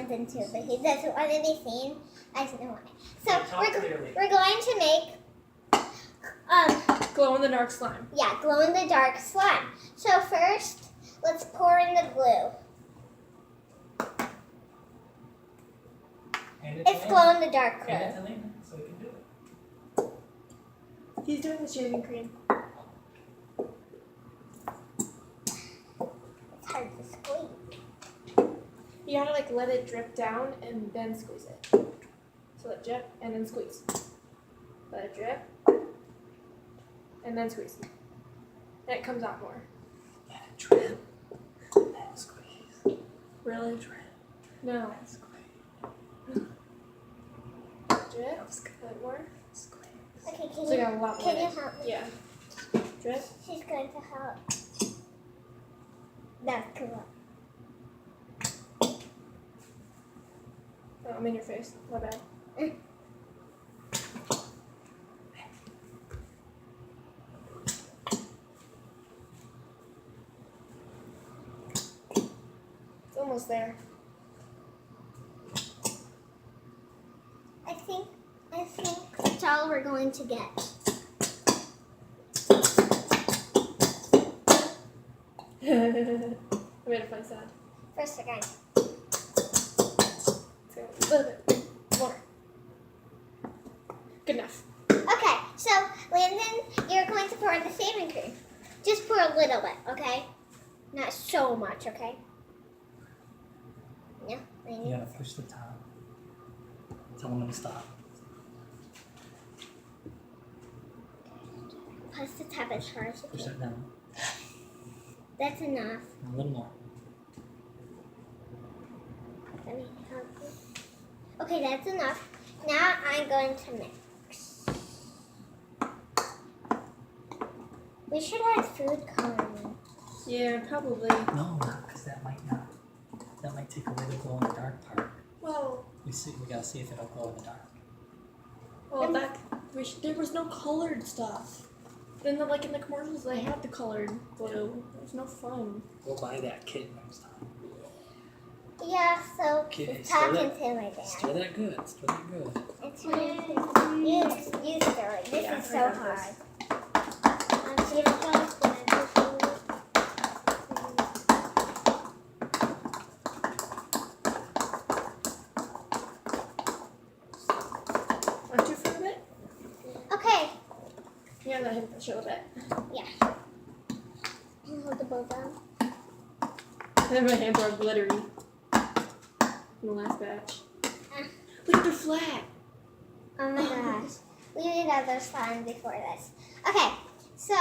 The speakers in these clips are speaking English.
Landon too, but he doesn't want to be seen. I don't know why. So Talk clearly. we're going to make Glow in the dark slime. yeah, glow in the dark slime. So first, let's pour in the glue. And It's glow in the dark glue. And it's Elena, so we can do it. He's doing the shaving cream. It's hard to squeeze. You gotta like let it drip down and then squeeze it. So let it drip and then squeeze. Let it drip and then squeeze. And it comes out more. Yeah, drip. And squeeze. Really? Drip. No. And squeeze. Drip. Let more. Squeeze. Okay, So you got a lot more. can you help me? Yeah. Drip. She's going to help. That's cool. Oh, I'm in your face. My bad. It's almost there. I think that's all we're going to get. I made a fun sound. First, we're going to Let's go. A little bit more. Good enough. Okay, so Landon, you're going to pour the shaving cream. Just pour a little bit, okay? Not so much, okay? Yeah, You gotta push the top. Tell them when to stop. Push the top as hard as you Push can. that down. That's enough. A little more. Let me help you. Okay, that's enough. Now I'm going to mix. We should add food coloring. Yeah, probably. No, because that might take away the glow in the dark part. Well, We gotta see if it'll glow in the dark. there was no colored stuff. Then, like in the commercials, they had the colored glue. It was no fun. We'll buy that kit next time. Yeah, so Okay, talking to my Stir dad. that good. Stir that good. It's hard. You stir it. This Yeah, is I so got hard. this. See if it goes when I do Aren't you for a bit? Okay. Yeah, let him push it a bit. Yeah. You hold the bowl down. And then my hands are glittery. In the last batch. Look, they're flat. Oh my gosh. We did other slime before this. Okay, so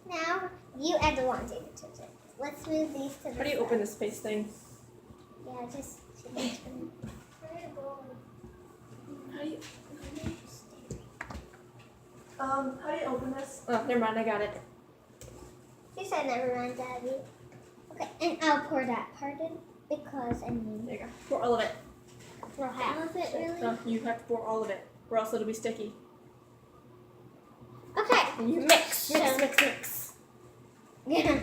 now you add the laundry detergent. Let's move these to the How do you open the space thing? Yeah, just How do you open this? Oh, never mind, I got it. She said never mind, Daddy. Okay, and I'll pour that part in because I mean There you go. Pour all of it. for half of it really. No, you have to pour all of it, or else it'll be sticky. Okay. And you mix, So- mix. Yeah.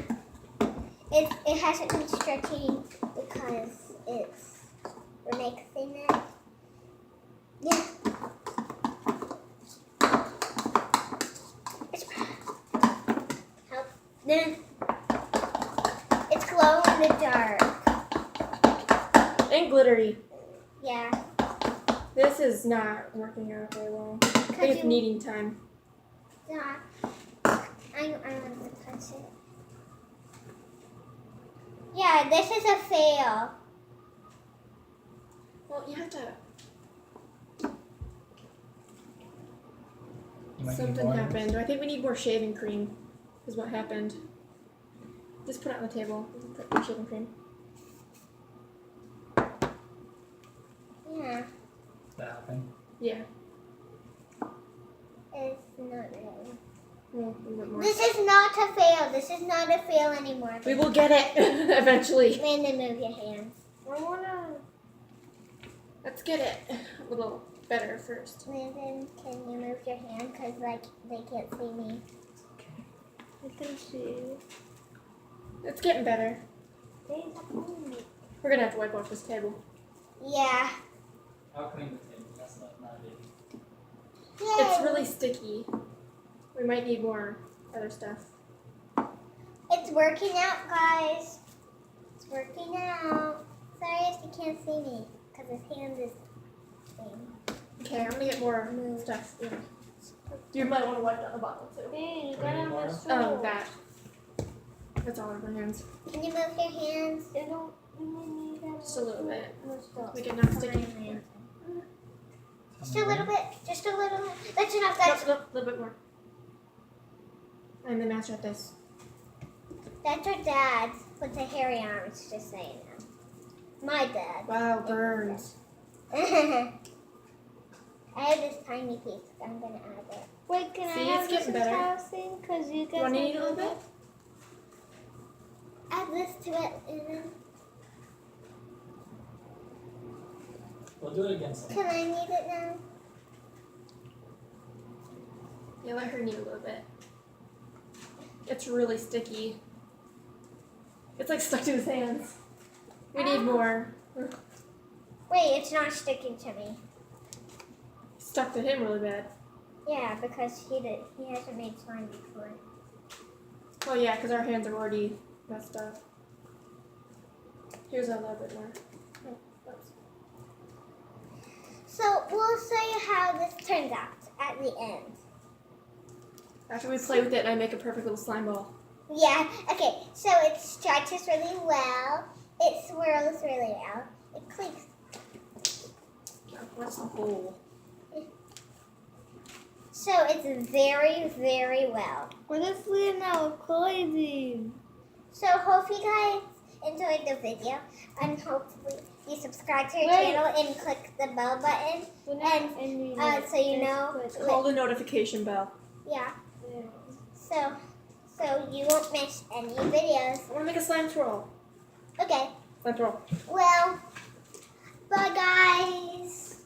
It hasn't been stretching because we're mixing it. Yeah. It's help. Then it's glow in the dark. And glittery. Yeah. This is not working out very well. I think it's you- kneading time. Yeah. I want to touch it. Yeah, this is a fail. Well, you have to. You might need Something more. happened. I think we need more shaving cream. Is what happened. Just put it on the table. Put your shaving cream. Yeah. That happened. Yeah. It's not really. Well, a little bit more. This is not a fail. This is not a fail anymore. We will get it eventually. Landon, move your hands. Let's get it a little better first. Landon, can you move your hand? Because, like, they can't see me. I can see. It's getting better. We're gonna have to wipe off this table. Yeah. I'll clean the table. That's not it. Yay. It's really sticky. We might need more other stuff. It's working out, guys. It's working out. Sorry if you can't see me, because his hand is thing. Okay, I'm gonna get more Move. stuff. Yeah. You might want to wipe down the bottle too. Hey, you got on this That. That's all over my hands. Can you move your hands? Just a little bit. Make it not sticky. Just a little bit. Just a little bit. That's enough. Nope, That's, nope, a little bit more. And then match up this. that's your dad's with the hairy arms, just saying that. My dad. Wow, burns. I have this tiny piece. I'm going to add it. Wait, can See, I it's have this getting better. entire thing? Because you guys Want to have eat a little bit? Add this to it. And then, We'll do it again sometime. can I knead it now? Yeah, let her knead a little bit. It's really sticky. It's like stuck to his hands. We need more. Wait, it's not sticking to me. Stuck to him really bad. Yeah, because he hasn't made slime before. Oh yeah, because our hands are already messed up. Here's a little bit more. Oh, oops. So we'll show you how this turns out at the end. After we play with it and I make a perfect little slime ball. Yeah, okay, so it stretches really well. It swirls really well. It clicks. What's the hole? So it's very, very well. What if we're now crazy? So hope you guys enjoyed the video and hopefully you subscribe to our Wait. channel and click the bell button. So you know, Call the notification bell. yeah. So you won't miss any videos. I want to make a slime twirl. Okay. Slime twirl. Well, bye guys.